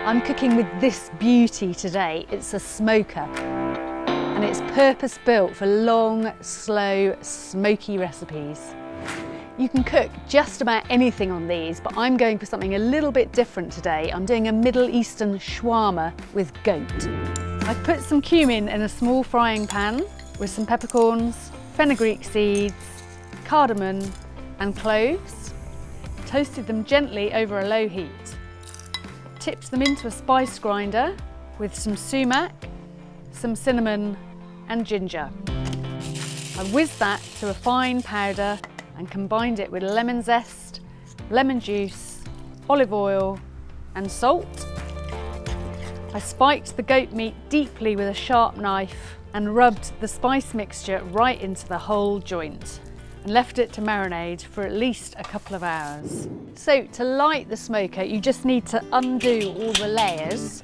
I'm cooking with this beauty today. It's a smoker and it's purpose built for long, slow, smoky recipes. You can cook just about anything on these, but I'm going for something a little bit different today. I'm doing a Middle Eastern shawarma with goat. I've put some cumin in a small frying pan with some peppercorns, fenugreek seeds, cardamom and cloves. Toasted them gently over a low heat. Tipped them into a spice grinder with some sumac, some cinnamon and ginger. I whizzed that to a fine powder and combined it with lemon zest, lemon juice, olive oil and salt. I spiked the goat meat deeply with a sharp knife and rubbed the spice mixture right into the whole joint and left it to marinate for at least a couple of hours. So to light the smoker, you just need to undo all the layers.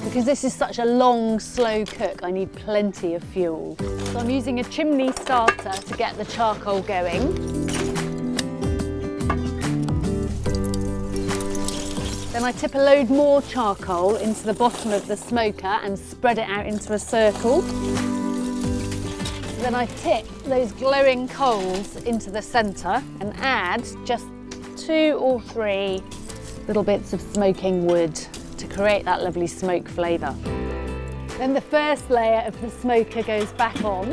Because this is such a long, slow cook, I need plenty of fuel. So I'm using a chimney starter to get the charcoal going. Then I tip a load more charcoal into the bottom of the smoker and spread it out into a circle. Then I tip those glowing coals into the centre and add just 2 or 3 little bits of smoking wood to create that lovely smoke flavour. Then the first layer of the smoker goes back on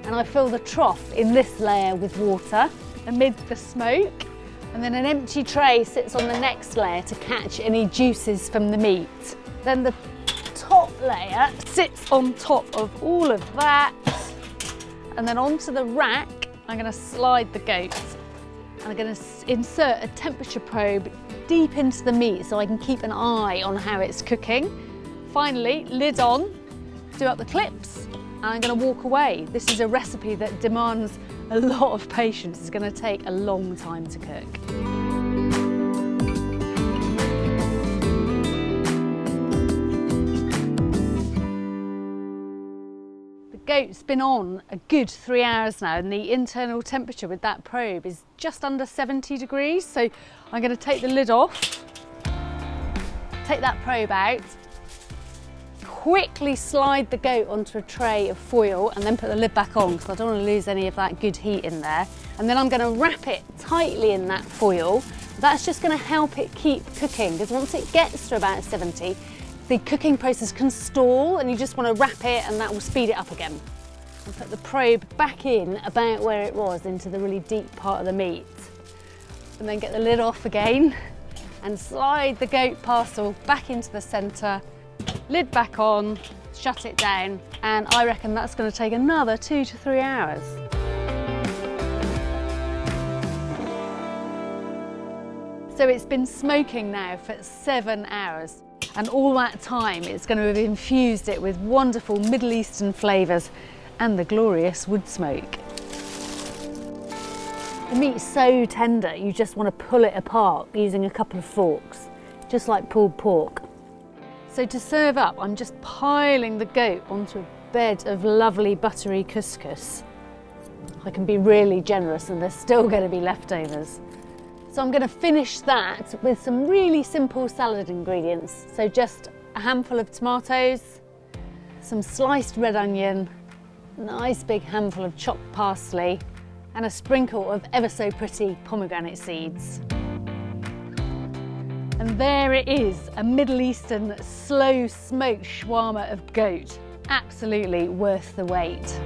and I fill the trough in this layer with water amid the smoke, and then an empty tray sits on the next layer to catch any juices from the meat. Then the top layer sits on top of all of that, and then onto the rack I'm going to slide the goat. I'm going to insert a temperature probe deep into the meat so I can keep an eye on how it's cooking. Finally, lid on, do up the clips, and I'm going to walk away. This is a recipe that demands a lot of patience. It's going to take a long time to cook. The goat's been on a good 3 hours now, and the internal temperature with that probe is just under 70 degrees. So I'm going to take the lid off, take that probe out, quickly slide the goat onto a tray of foil and then put the lid back on because I don't want to lose any of that good heat in there. And then I'm going to wrap it tightly in that foil. That's just going to help it keep cooking, because once it gets to about 70, the cooking process can stall and you just want to wrap it and that will speed it up again. And put the probe back in about where it was, into the really deep part of the meat. And then get the lid off again and slide the goat parcel back into the centre, lid back on, shut it down, and I reckon that's going to take another 2 to 3 hours. So it's been smoking now for 7 hours. And all that time it's going to have infused it with wonderful Middle Eastern flavours and the glorious wood smoke. The meat's so tender you just want to pull it apart using a couple of forks, just like pulled pork. So to serve up, I'm just piling the goat onto a bed of lovely buttery couscous. I can be really generous and there's still going to be leftovers. So I'm going to finish that with some really simple salad ingredients. So just a handful of tomatoes, some sliced red onion, a nice big handful of chopped parsley, and a sprinkle of ever so pretty pomegranate seeds. And there it is, a Middle Eastern slow smoked shawarma of goat. Absolutely worth the wait.